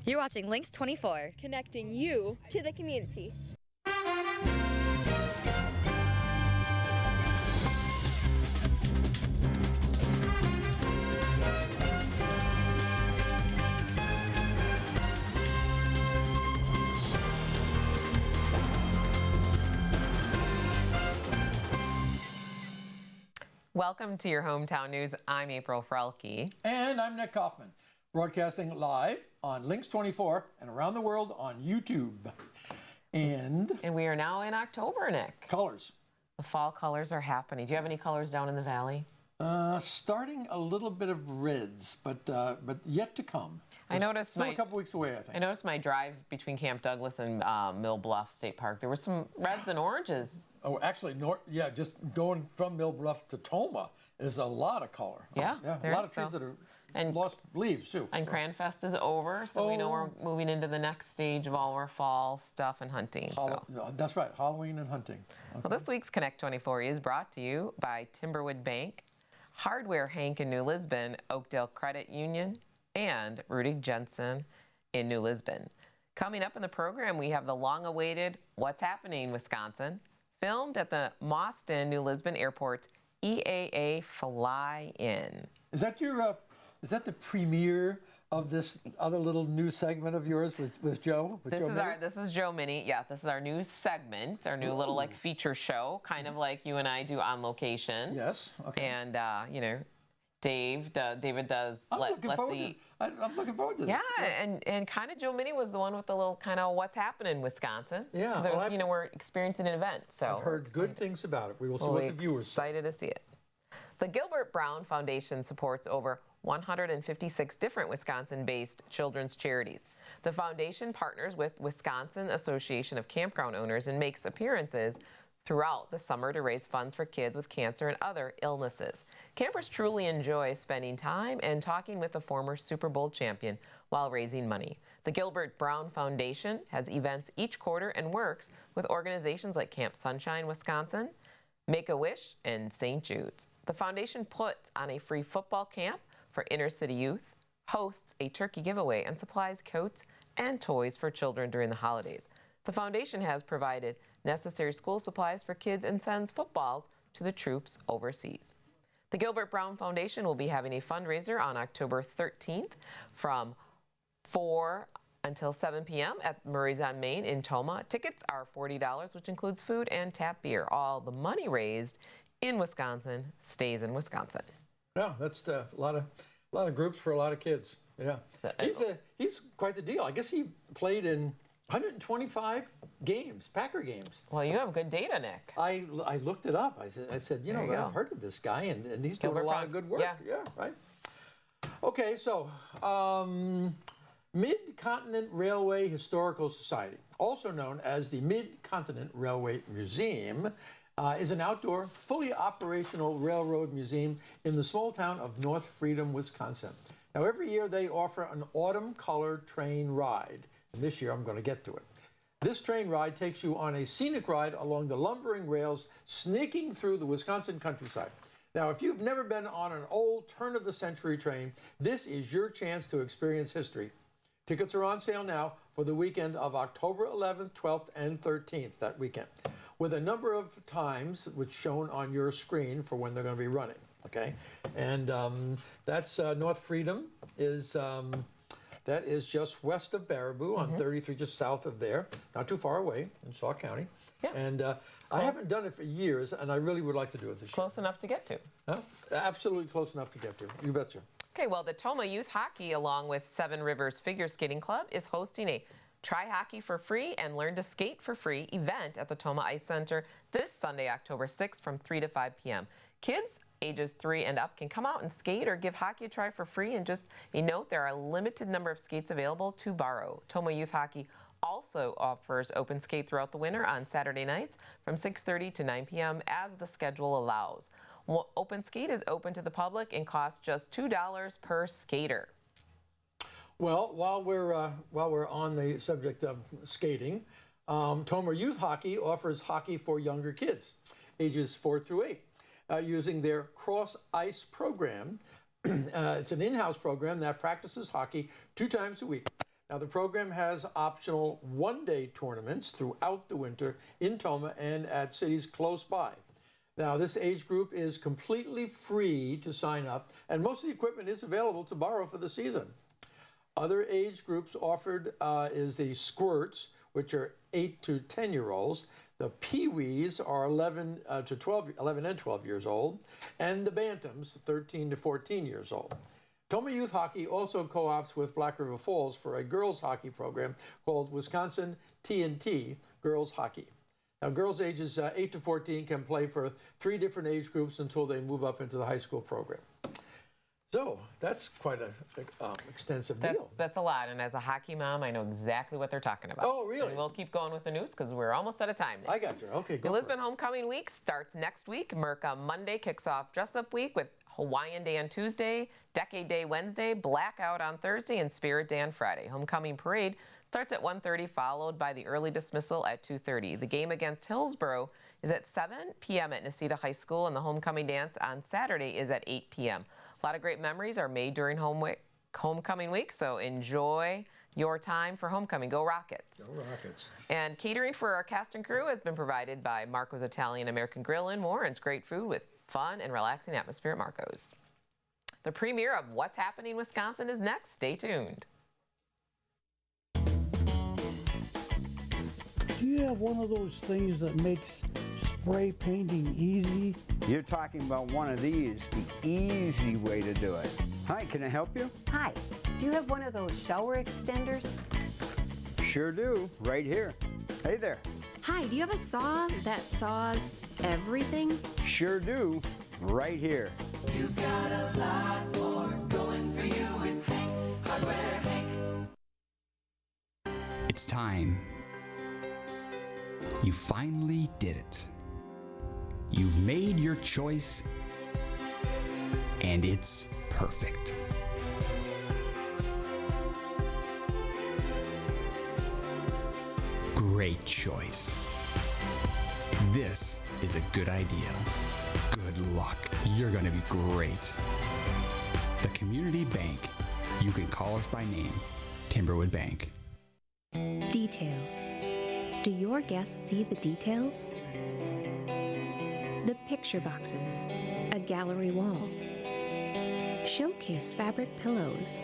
You're watching Lynxx 24. Connecting you to the community. Welcome to your hometown news. I'm April Frelke. And I'm Nick Kaufmann, broadcasting live on Lynxx 24 and around the world on YouTube. And we are now in October, Nick. Colors. The fall colors are happening. Do you have any colors down in the valley? Starting a little bit of reds, but yet to come. I noticed still a couple weeks away, I think. I noticed my drive between Camp Douglas and Mill Bluff State Park. There were some reds and oranges. Oh, actually, just going from Mill Bluff to Toma is a lot of color. Yeah, a lot of trees that are lost leaves too. And Cranfest is over, so we know we're moving into the next stage of all our fall stuff and hunting. That's right, Halloween and hunting. Okay. Well, this week's Connect 24 is brought to you by Timberwood Bank, Hardware Hank in New Lisbon, Oakdale Credit Union, and Rudig Jensen in New Lisbon. Coming up in the program, we have the long-awaited What's Happening Wisconsin, filmed at the Mauston New Lisbon Airport's EAA Fly-In. Is that the premiere of this other little news segment of yours with Joe? This is Joe Minnie. Yeah, this is our new segment, our new little feature show, kind of like you and I do On Location. Yes. Okay. And David does I'm looking forward to this. Yeah, and kind of Joe Minnie was the one with the little kind of what's happening in Wisconsin. Yeah. Because we're experiencing an event. So I've heard good things about it. We will see what the viewers say. Excited to see it. The Gilbert Brown Foundation supports over 156 different Wisconsin-based children's charities. The foundation partners with Wisconsin Association of Campground Owners and makes appearances throughout the summer to raise funds for kids with cancer and other illnesses. Campers truly enjoy spending time and talking with the former Super Bowl champion while raising money. The Gilbert Brown Foundation has events each quarter and works with organizations like Camp Sunshine, Wisconsin, Make-A-Wish, and St. Jude's. The foundation puts on a free football camp for inner-city youth, hosts a turkey giveaway, and supplies coats and toys for children during the holidays. The foundation has provided necessary school supplies for kids and sends footballs to the troops overseas. The Gilbert Brown Foundation will be having a fundraiser on October 13th from 4 until 7 p.m. at Murray's on Main in Toma. Tickets are $40, which includes food and tap beer. All the money raised in Wisconsin stays in Wisconsin. Yeah, that's a lot of groups for a lot of kids. Yeah, he's quite the deal. I guess he played in 125 games, Packer games. Well, you have good data, Nick. I looked it up. I said, I've heard of this guy, and he's doing a lot of good work. Yeah, right. Okay, so Mid-Continent Railway Historical Society, also known as the Mid-Continent Railway Museum, is an outdoor, fully operational railroad museum in the small town of North Freedom, Wisconsin. Now, every year they offer an autumn-colored train ride, and this year I'm going to get to it. This train ride takes you on a scenic ride along the lumbering rails, snaking through the Wisconsin countryside. Now, if you've never been on an old turn-of-the-century train, this is your chance to experience history. Tickets are on sale now for the weekend of October 11th, 12th, and 13th, that weekend, with a number of times which shown on your screen for when they're going to be running, okay? And that's North Freedom that is just west of Baraboo on 33, just south of there, not too far away in Sauk County. Yeah. And I haven't done it for years, and I really would like to do it this year. Close enough to get to. Huh? Absolutely close enough to get to. You betcha. Okay, well, the Toma Youth Hockey, along with Seven Rivers Figure Skating Club, is hosting a Try Hockey for Free and Learn to Skate for Free event at the Toma Ice Center this Sunday, October 6th from 3 to 5 p.m. Kids ages 3 and up can come out and skate or give hockey a try for free. And just a note, there are a limited number of skates available to borrow. Toma Youth Hockey also offers open skate throughout the winter on Saturday nights from 6:30 to 9 p.m. as the schedule allows. Open skate is open to the public and costs just $2 per skater. Well, while we're on the subject of skating, Toma Youth Hockey offers hockey for younger kids, ages 4 through 8, using their Cross Ice program. It's an in-house program that practices hockey 2 times a week. Now, the program has optional one-day tournaments throughout the winter in Toma and at cities close by. Now, this age group is completely free to sign up, and most of the equipment is available to borrow for the season. Other age groups offered is the Squirts, which are 8 to 10-year-olds. The Pee-wees are 11 and 12 years old, and the Bantams, 13 to 14 years old. Toma Youth Hockey also co-ops with Black River Falls for a girls hockey program called Wisconsin TNT Girls Hockey. Now, girls ages 8 to 14 can play for 3 different age groups until they move up into the high school program. So that's quite an extensive deal. That's a lot, and as a hockey mom, I know exactly what they're talking about. Oh, really? And we'll keep going with the news because we're almost out of time now. I got you. Okay, go The Lisbon Homecoming Week starts next week. Merca Monday kicks off Dress Up Week with Hawaiian Day on Tuesday, Decade Day Wednesday, Blackout on Thursday, and Spirit Day on Friday. Homecoming Parade starts at 1:30, followed by the early dismissal at 2:30. The game against Hillsborough is at 7 p.m. at Necedah High School, and the homecoming dance on Saturday is at 8 p.m. A lot of great memories are made during homecoming week, so enjoy your time for homecoming. Go Rockets. Go Rockets. And catering for our cast and crew has been provided by Marco's Italian American Grill in Warren's. Great food with fun and relaxing atmosphere at Marco's. The premiere of What's Happening Wisconsin is next. Stay tuned. Do you have one of those things that makes spray painting easy? You're talking about one of these, the easy way to do it. Hi, can I help you? Hi, do you have one of those shower extenders? Sure do, right here. Hey there. Hi, do you have a saw that saws everything? Sure do, right here. You've got a lot more going for you with Hank, Hardware Hank. It's time. You finally did it. You've made your choice, and it's perfect. Great choice. This is a good idea. Good luck. You're going to be great. The Community Bank. You can call us by name. Timberwood Bank. Details. Do your guests see the details? The picture boxes, a gallery wall, showcase fabric pillows,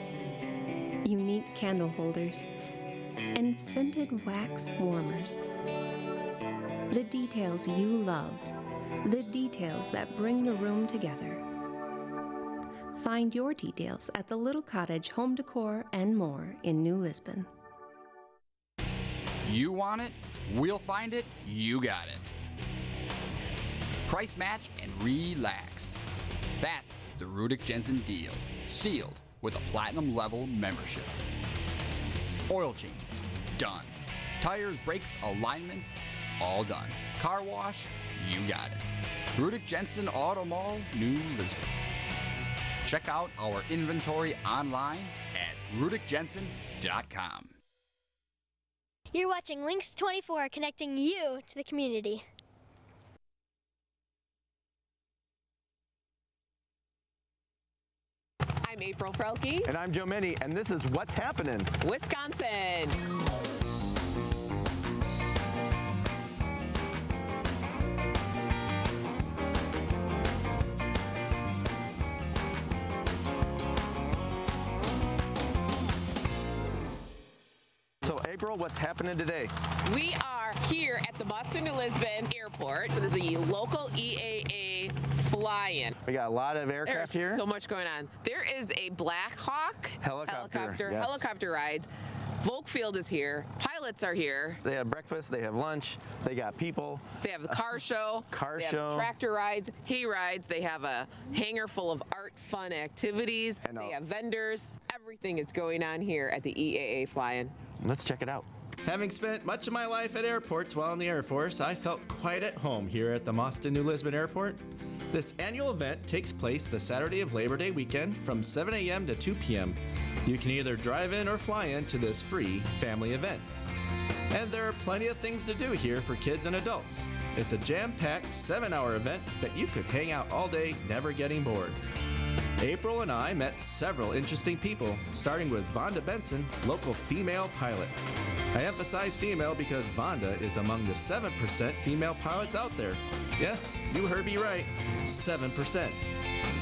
unique candle holders, and scented wax warmers. The details you love, the details that bring the room together. Find your details at the Little Cottage Home Decor and more in New Lisbon. You want it? We'll find it. You got it. Price match and relax. That's the Rudick Jensen deal, sealed with a platinum level membership. Oil changes, done. Tires, brakes, alignment, all done. Car wash, you got it. Rudick Jensen Auto Mall, New Lisbon. Check out our inventory online at rudickjensen.com. You're watching Lynxx 24, connecting you to the community. I'm April Frelke. And I'm Joe Minnie, and this is What's Happening Wisconsin. So April, what's happening today? We are here at the Boston New Lisbon Airport for the local EAA fly-in. We got a lot of aircraft here. So much going on. There is a Black Hawk Helicopter, yes. helicopter rides. Volk Field is here. Pilots are here. They have breakfast, they have lunch, they got people. They have a car show. Car they show. Have tractor rides, hay rides. They have a hangar full of art, fun activities. And they have vendors. Everything is going on here at the EAA fly-in. Let's check it out. Having spent much of my life at airports while in the Air Force, I felt quite at home here at the Boston New Lisbon Airport. This annual event takes place the Saturday of Labor Day weekend from 7 a.m. to 2 p.m. You can either drive in or fly in to this free family event. And there are plenty of things to do here for kids and adults. It's a jam-packed 7-hour event that you could hang out all day, never getting bored. April and I met several interesting people, starting with Vonda Benson, local female pilot. I emphasize female because Vonda is among the 7% female pilots out there. Yes, you heard me right, 7%.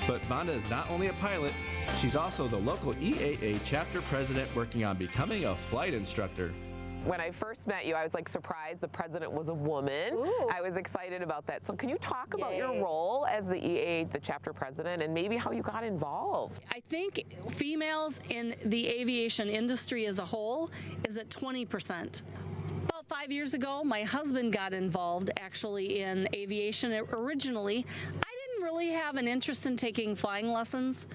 But Vonda is not only a pilot, she's also the local EAA chapter president working on becoming a flight instructor. When I first met you, I was like surprised the president was a woman. Ooh. I was excited about that. So can you talk about your role as the EAA, the chapter president, and maybe how you got involved? I think females in the aviation industry as a whole is at 20%. About 5 years ago, my husband got involved actually in aviation. Originally, I didn't really have an interest in taking flying lessons.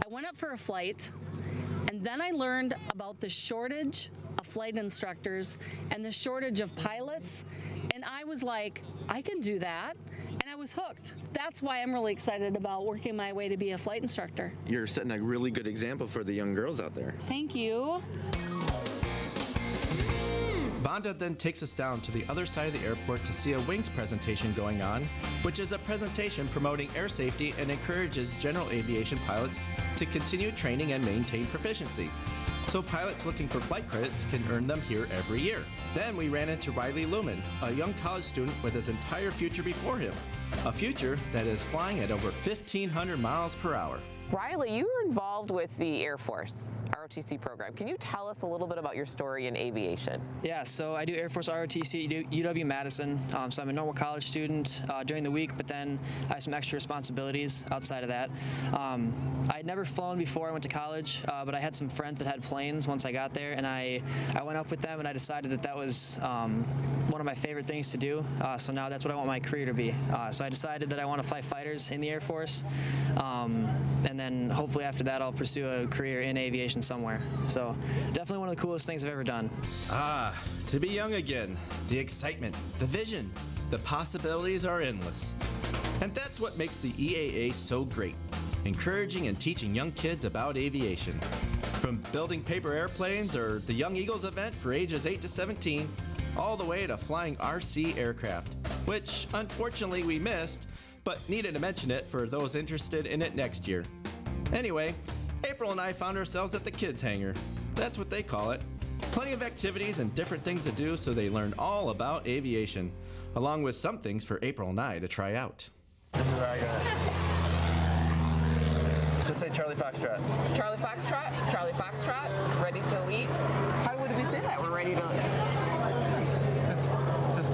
I went up for a flight, and then I learned about the shortage of flight instructors and the shortage of pilots, and I was like, I can do that, and I was hooked. That's why I'm really excited about working my way to be a flight instructor. You're setting a really good example for the young girls out there. Thank you. Vonda then takes us down to the other side of the airport to see a Lynxx presentation going on, which is a presentation promoting air safety and encourages general aviation pilots to continue training and maintain proficiency. So pilots looking for flight credits can earn them here every year. Then we ran into Riley Lumen, a young college student with his entire future before him, a future that is flying at over 1,500 miles per hour. Riley, you were involved with the Air Force ROTC program. Can you tell us a little bit about your story in aviation? Yeah, so I do Air Force ROTC at UW-Madison. So I'm a normal college student during the week, but then I have some extra responsibilities outside of that. I had never flown before I went to college, but I had some friends that had planes once I got there, and I went up with them, and I decided that that was one of my favorite things to do. So now that's what I want my career to be. So I decided that I want to fly fighters in the Air Force. And then hopefully after that I'll pursue a career in aviation somewhere. So definitely one of the coolest things I've ever done. To be young again, the excitement, the vision, the possibilities are endless. And that's what makes the EAA so great, encouraging and teaching young kids about aviation. From building paper airplanes or the Young Eagles event for ages 8 to 17, all the way to flying RC aircraft, which unfortunately we missed, but needed to mention it for those interested in it next year. Anyway, April and I found ourselves at the kids' hangar. That's what they call it. Plenty of activities and different things to do so they learn all about aviation, along with some things for April and I to try out. This is where I got it. Just say Charlie Foxtrot. Charlie Foxtrot, Charlie Foxtrot, ready to leap. How would we say that? We're ready to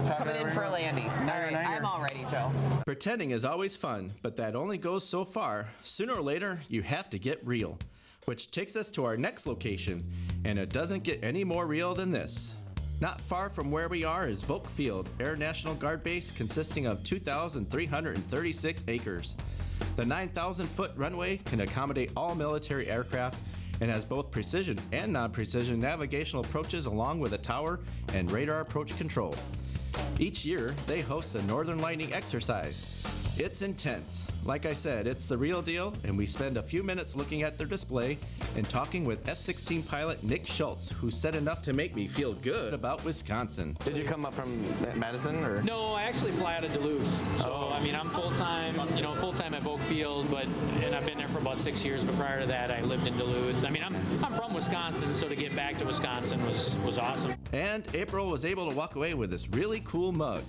coming in for a landing. All right, I'm all ready, Joe. Pretending is always fun, but that only goes so far. Sooner or later, you have to get real. Which takes us to our next location, and it doesn't get any more real than this. Not far from where we are is Volk Field, Air National Guard Base consisting of 2,336 acres. The 9,000-foot runway can accommodate all military aircraft and has both precision and non-precision navigational approaches along with a tower and radar approach control. Each year, they host a Northern Lightning exercise. It's intense. Like I said, it's the real deal, and we spend a few minutes looking at their display and talking with F-16 pilot Nick Schultz, who said enough to make me feel good about Wisconsin. Did you come up from Madison, or? No, I actually fly out of Duluth. So, I mean, I'm full-time, full-time at Volk Field, and I've been there for about 6 years, but prior to that, I lived in Duluth. I mean, I'm from Wisconsin, so to get back to Wisconsin was awesome. And April was able to walk away with this really cool mug.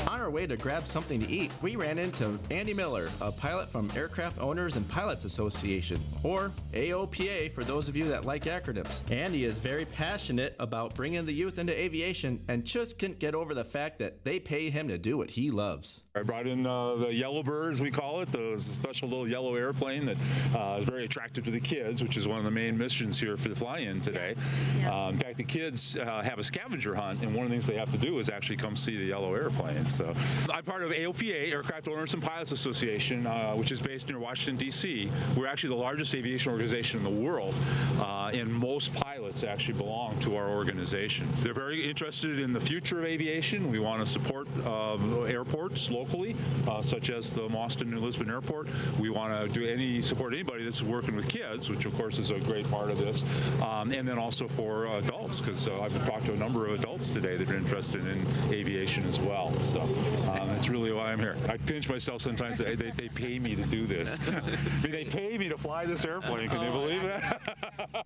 On our way to grab something to eat, we ran into Andy Miller, a pilot from Aircraft Owners and Pilots Association, or AOPA for those of you that like acronyms. Andy is very passionate about bringing the youth into aviation and just can't get over the fact that they pay him to do what he loves. I brought in the Yellowbird, as we call it, the special little yellow airplane that is very attractive to the kids, which is one of the main missions here for the fly-in today. In fact, the kids have a scavenger hunt, and one of the things they have to do is actually come see the yellow airplane. So I'm part of AOPA, Aircraft Owners and Pilots Association, which is based near Washington, D.C. We're actually the largest aviation organization in the world, and most pilots actually belong to our organization. They're very interested in the future of aviation. We want to support airports locally, such as the Boston New Lisbon Airport. We want to support anybody that's working with kids, which of course is a great part of this, and then also for adults, because I've talked to a number of adults today that are interested in aviation as well. So That's really why I'm here. I pinch myself sometimes. They pay me to do this. I mean, they pay me to fly this airplane. Can you believe that?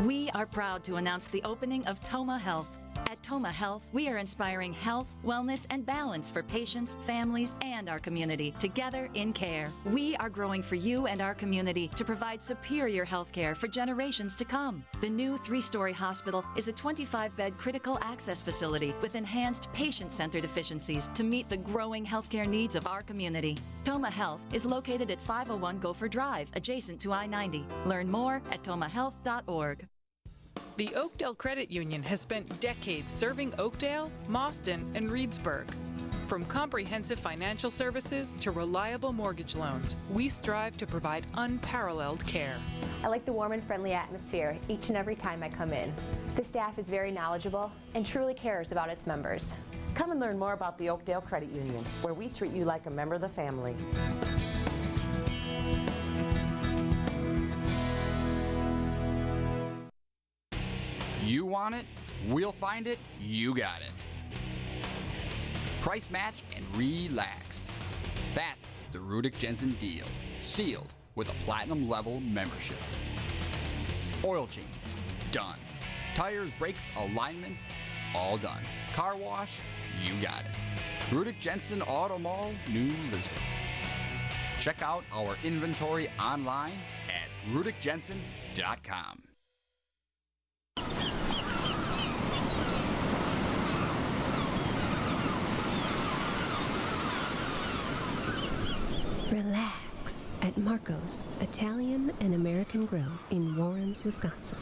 We are proud to announce the opening of Toma Health. At Toma Health, we are inspiring health, wellness, and balance for patients, families, and our community, together in care. We are growing for you and our community to provide superior health care for generations to come. The new 3-story hospital is a 25-bed critical access facility with enhanced patient-centered efficiencies to meet the growing healthcare needs of our community. Toma Health is located at 501 Gopher Drive, adjacent to I-90. Learn more at tomahealth.org. The Oakdale Credit Union has spent decades serving Oakdale, Mauston, and Reedsburg. From comprehensive financial services to reliable mortgage loans, we strive to provide unparalleled care. I like the warm and friendly atmosphere each and every time I come in. The staff is very knowledgeable and truly cares about its members. Come and learn more about the Oakdale Credit Union, where we treat you like a member of the family. You want it, we'll find it, you got it. Price match and relax. That's the Rudick Jensen deal, sealed with a platinum level membership. Oil changes, done. Tires, brakes, alignment, all done. Car wash, you got it. Rudick Jensen Auto Mall, New Lisbon. Check out our inventory online at rudickjensen.com. Relax at Marco's Italian and American Grill in Warrens, Wisconsin.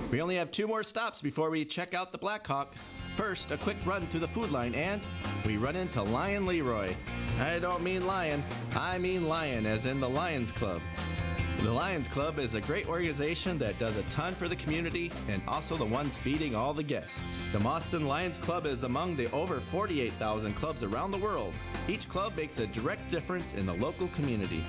We only have 2 more stops before we check out the Blackhawk. First, a quick run through the food line, and we run into Lion Leroy. I don't mean lion, I mean lion, as in the Lions Club. The Lions Club is a great organization that does a ton for the community and also the ones feeding all the guests. The Mauston Lions Club is among the over 48,000 clubs around the world. Each club makes a direct difference in the local community.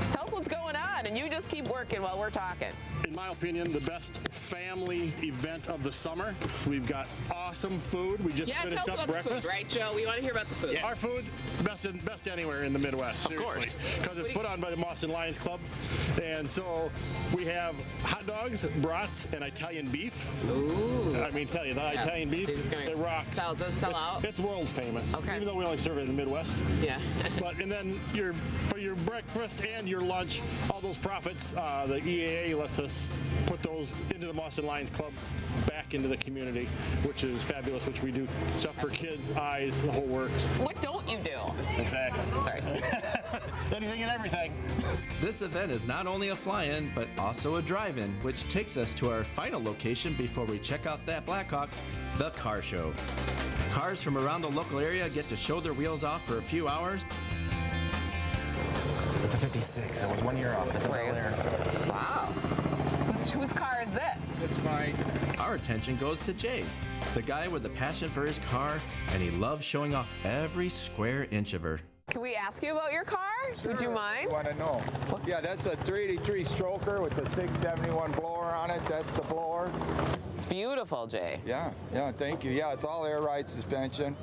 Tell us what's going on, and you just keep working while we're talking. In my opinion, the best family event of the summer. We've got awesome food. We just finished tell us up about breakfast. the food, right, Joe? We want to hear about the food. Yeah. Our food, best anywhere in the Midwest. Of course. Because it's put on by the Mauston Lions Club. And so we have hot dogs, brats, and Italian beef. Ooh. I mean, Italian beef, it rocks. Does sell out? It's world famous. Okay. Even though we only serve it in the Midwest. Yeah. And then for your breakfast and your lunch, all those profits, the EAA lets us put those into the Mauston Lions Club back into the community, which is fabulous, which we do stuff for kids, eyes, the whole works. What don't you do? Exactly. Sorry. Anything and everything. This event is not only a fly-in, but also a drive-in, which takes us to our final location before we check out that Blackhawk, the car show. Cars from around the local area get to show their wheels off for a few hours. It's a 56. It was 1 year off. It's a Bel Air. Wow. Whose car is this? It's mine. Our attention goes to Jay, the guy with the passion for his car, and he loves showing off every square inch of her. Can we ask you about your car? Sure. Would you mind? You want to know? Yeah, that's a 383 stroker with the 671 blower on it. That's the blower. It's beautiful, Jay. Yeah, thank you. Yeah, it's all air ride suspension.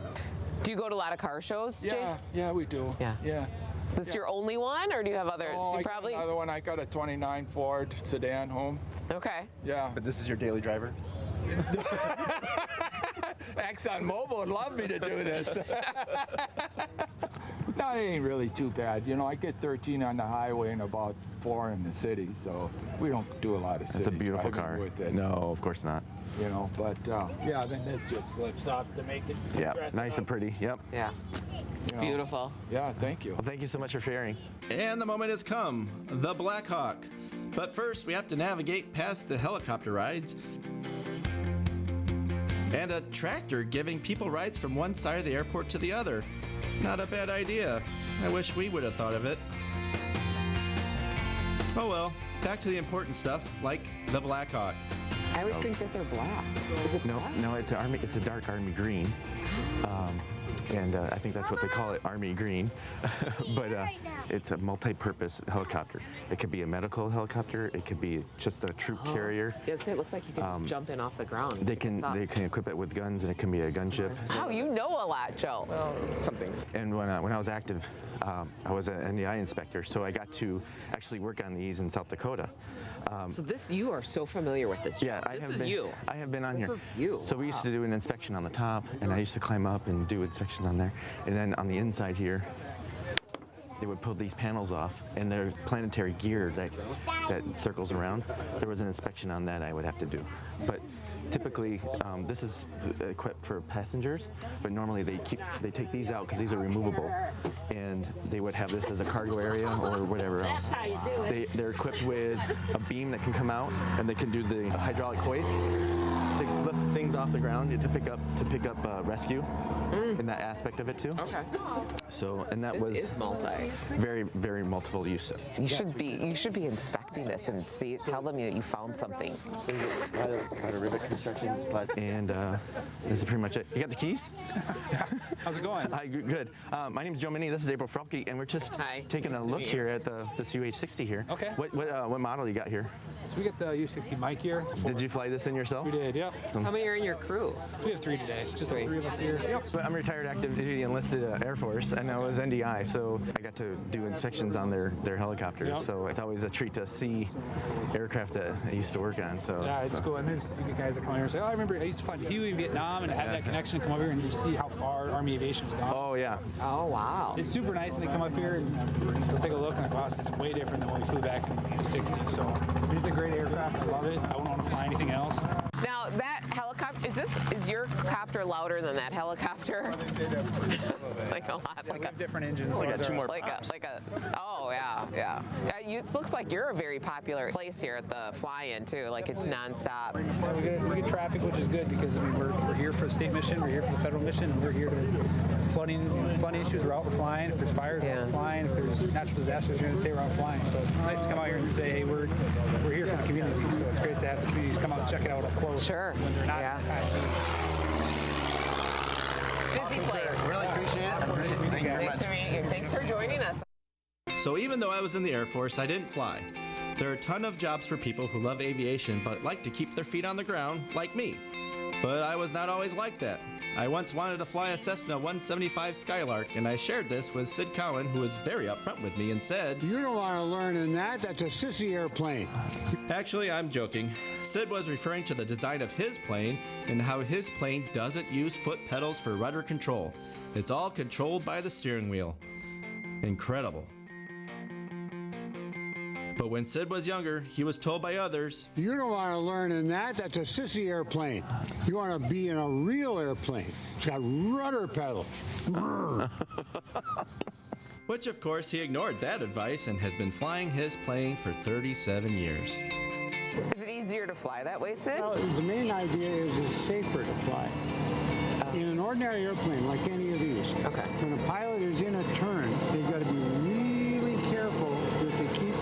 Do you go to a lot of car shows, Jay? Yeah, we do. Yeah. Is this your only one, or do you have other? Oh, got another one. I got a 29 Ford sedan home. Okay. Yeah. But this is your daily driver? ExxonMobil would love me to do this. No, it ain't really too bad. You know, I get 13 on the highway and about 4 in the city, so we don't do a lot of city. It's a beautiful driving car. with it. No, of course not. You know, but yeah, then this just flips up to make it. Yeah, nice and pretty. Yep. Yeah. It's beautiful. Yeah, thank you. Well, thank you so much for sharing. And the moment has come, the Blackhawk. But first, we have to navigate past the helicopter rides and a tractor giving people rides from one side of the airport to the other. Not a bad idea. I wish we would have thought of it. Oh well, back to the important stuff, like the Blackhawk. I always think that they're black. Is it black? No, it's a dark army green. And I think that's what they call it, Army Green. But it's a multi-purpose helicopter. It could be a medical helicopter. It could be just a troop carrier. Yes, it looks like you can jump in off the ground. They can equip it with guns, and it can be a gunship. Wow, you know a lot, Joe. Well, some things. And when I was active, I was an NDI inspector, so I got to actually work on these in South Dakota. So you are so familiar with this. Yeah, I have been on here. This is you. So we used to do an inspection on the top, and I used to climb up and do inspections on there. And then on the inside here, they would pull these panels off, and their planetary gear that circles around. There was an inspection on that I would have to do. But typically, this is equipped for passengers, but normally they take these out because these are removable, and they would have this as a cargo area or whatever else. They're equipped with a beam that can come out, and they can do the hydraulic hoist. They lift things off the ground to pick up rescue, in that aspect of it too. Okay. So, and that This was is multi. very, very multiple use. You should be inspecting this and tell them that you found something. Quite a rivet construction. And this is pretty much it. You got the keys? How's it going? Hi, good. My name is Joe Mini. This is April Frelke, and we're just taking a look here at this UH-60 here. Okay. What model you got here? So we got the U60 mic here. Did you fly this in yourself? We did, yeah. How many are in your crew? We have 3 today. Just the 3 of us here. Yep. But I'm a retired active duty enlisted Air Force, and I was NDI, so I got to do inspections on their helicopters. Yep. So it's always a treat to see aircraft that I used to work on. So yeah, it's cool. And there's you guys that come here and say, "Oh, I remember I used to fly to Huey in Vietnam and have that connection. Come over here and you see how far Army aviation's gone." Oh yeah. Oh wow. It's super nice, and they come up here and they'll take a look and like, wow, this is way different than when we flew back in the '60s. So it's a great aircraft. I love it. I wouldn't want to fly anything else. Now that helicopter is your copter louder than that helicopter? Like a lot. Like a different engines. Like a 2 more. Oh yeah. It looks like you're a very popular place here at the fly-in too. Like it's nonstop. We get traffic, which is good because I mean we're here for the state mission, we're here for the federal mission, and we're here to flooding issues. We're out, we're flying. If there's fires, we're out flying. If there's natural disasters, we're going to say we're out flying. So it's nice to come out here and say, hey, we're here for the community. So it's great to have the communities come out and check it out up close. Sure. When they're not in the time. Busy place. Really appreciate it. Thank you very much. Nice to meet you. Thanks for joining us. So even though I was in the Air Force, I didn't fly. There are a ton of jobs for people who love aviation but like to keep their feet on the ground, like me. But I was not always like that. I once wanted to fly a Cessna 175 Skylark, and I shared this with Sid Cowan, who was very upfront with me and said, "You don't want to learn in that. That's a sissy airplane." Actually, I'm joking. Sid was referring to the design of his plane and how his plane doesn't use foot pedals for rudder control. It's all controlled by the steering wheel. Incredible. But when Sid was younger, he was told by others, "You don't want to learn in that. That's a sissy airplane. You want to be in a real airplane. It's got rudder pedals." Which of course he ignored that advice and has been flying his plane for 37 years. Is it easier to fly that way, Sid? Well, the main idea is it's safer to fly. In an ordinary airplane, like any of these, when a pilot is in a turn, they've got to be really careful that they keep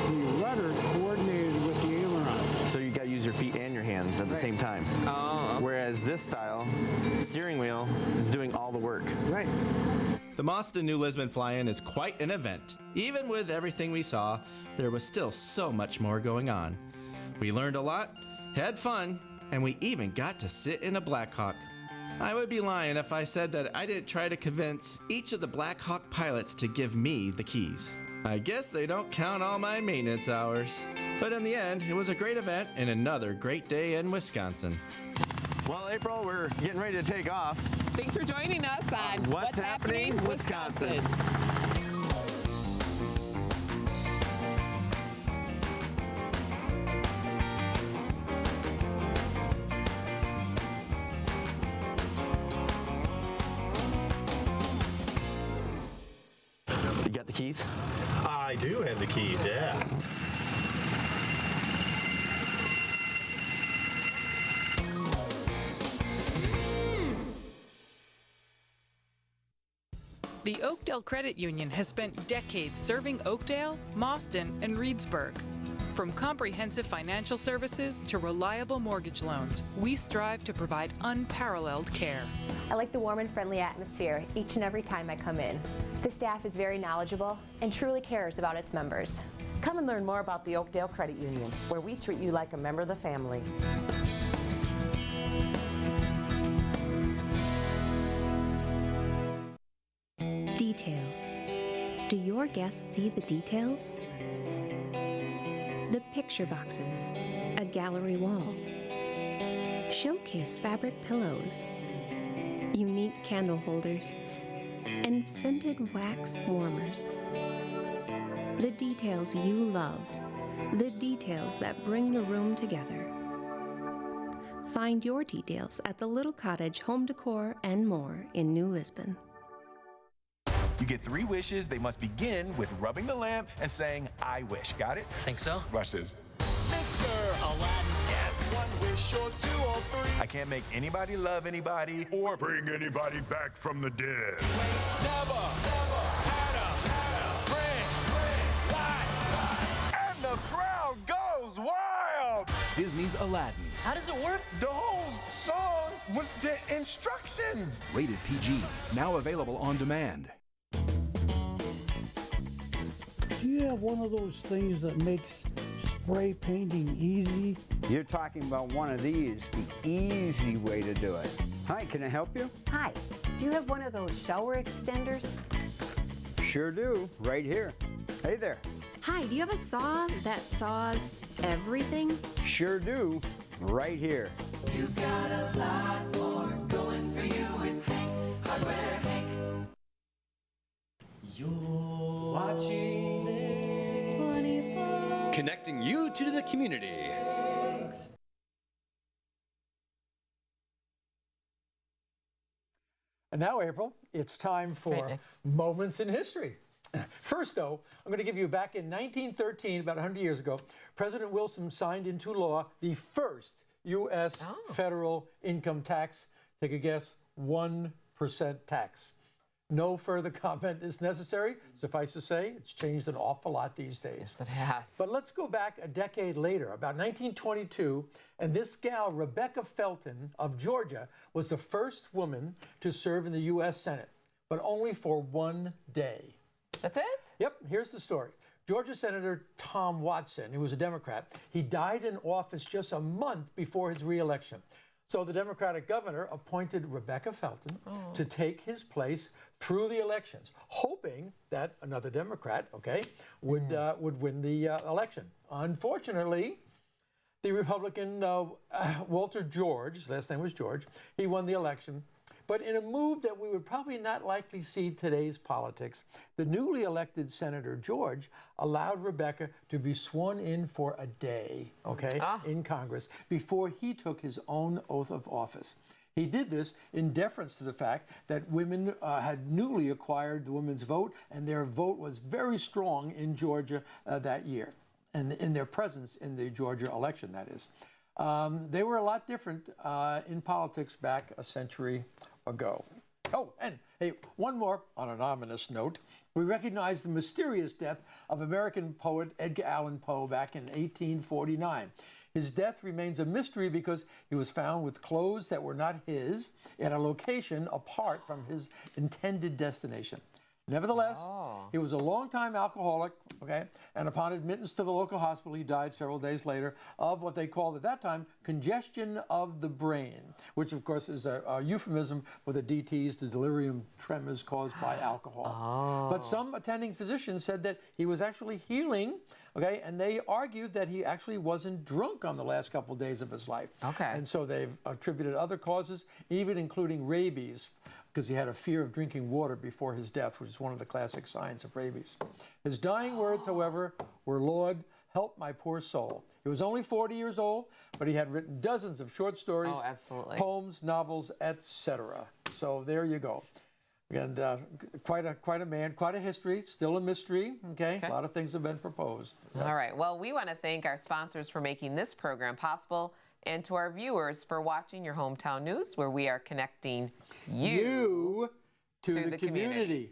the rudder coordinated with the aileron. So you got to use your feet and your hands at the same time. Oh. Whereas this style, steering wheel is doing all the work. Right. The Moston New Lisbon fly-in is quite an event. Even with everything we saw, there was still so much more going on. We learned a lot, had fun, and we even got to sit in a Black Hawk. I would be lying if I said that I didn't try to convince each of the Black Hawk pilots to give me the keys. I guess they don't count all my maintenance hours. But in the end, it was a great event and another great day in Wisconsin. Well, April, we're getting ready to take off. Thanks for joining us on What's Happening Wisconsin. You got the keys? I do have the keys, yeah. The Oakdale Credit Union has spent decades serving Oakdale, Moston, and Reedsburg. From comprehensive financial services to reliable mortgage loans, we strive to provide unparalleled care. I like the warm and friendly atmosphere each and every time I come in. The staff is very knowledgeable and truly cares about its members. Come and learn more about the Oakdale Credit Union, where we treat you like a member of the family. Details. Do your guests see the details? The picture boxes, a gallery wall, showcase fabric pillows, unique candle holders, and scented wax warmers. The details you love, the details that bring the room together. Find your details at the Little Cottage Home Decor and more in New Lisbon. You get 3 wishes. They must begin with rubbing the lamp and saying, I wish. Got it? Think so? Watch this. Mr. Aladdin, yes, 1 wish or 2 or 3. I can't make anybody love anybody or bring anybody back from the dead. Never had a friend like. And the crowd goes wild. Disney's Aladdin. How does it work? The whole song was the instructions. Rated PG. Now available on demand. Do you have one of those things that makes spray painting easy? You're talking about one of these, the easy way to do it. Hi, can I help you? Hi, do you have one of those shower extenders? Sure do, right here. Hey there. Hi, do you have a saw that saws everything? Sure do, right here. You got a lot more going for you with Hank, Hardware Hank. You're watching 24. Connecting you to the community. And now, April, it's time for Moments in History. First, though, I'm going to give you back in 1913, about 100 years ago, President Wilson signed into law the first U.S. federal income tax. Take a guess, 1% tax. No further comment is necessary. Suffice to say, it's changed an awful lot these days. Yes, it has. But let's go back a decade later, about 1922, and this gal, Rebecca Felton of Georgia, was the first woman to serve in the U.S. Senate, but only for 1 day. That's it? Yep, here's the story. Georgia Senator Tom Watson, who was a Democrat, he died in office just a month before his re-election. So the Democratic governor appointed Rebecca Felton to take his place through the elections, hoping that another Democrat, would win the election. Unfortunately, the Republican Walter George, last name was George, he won the election. But in a move that we would probably not likely see today's politics, the newly elected Senator George allowed Rebecca to be sworn in for a day, in Congress, before he took his own oath of office. He did this in deference to the fact that women had newly acquired the women's vote, and their vote was very strong in Georgia that year, and in their presence in the Georgia election, that is. They were a lot different in politics back a century ago. Oh, and hey, one more on an ominous note. We recognize the mysterious death of American poet Edgar Allan Poe back in 1849. His death remains a mystery because he was found with clothes that were not his at a location apart from his intended destination. Nevertheless, he was a longtime alcoholic, and upon admittance to the local hospital, he died several days later of what they called at that time congestion of the brain, which of course is a euphemism for the DTs, the delirium tremors caused by alcohol. But some attending physicians said that he was actually healing, and they argued that he actually wasn't drunk on the last couple of days of his life. And so they've attributed other causes, even including rabies, because he had a fear of drinking water before his death, which is one of the classic signs of rabies. His dying words, however, were, "Lord, help my poor soul." He was only 40 years old, but he had written dozens of short stories, poems, novels, etc. So there you go. And quite a man, quite a history, still a mystery, A lot of things have been proposed. Yes. All right, well, we want to thank our sponsors for making this program possible, and to our viewers for watching your hometown news, where we are connecting you to the community.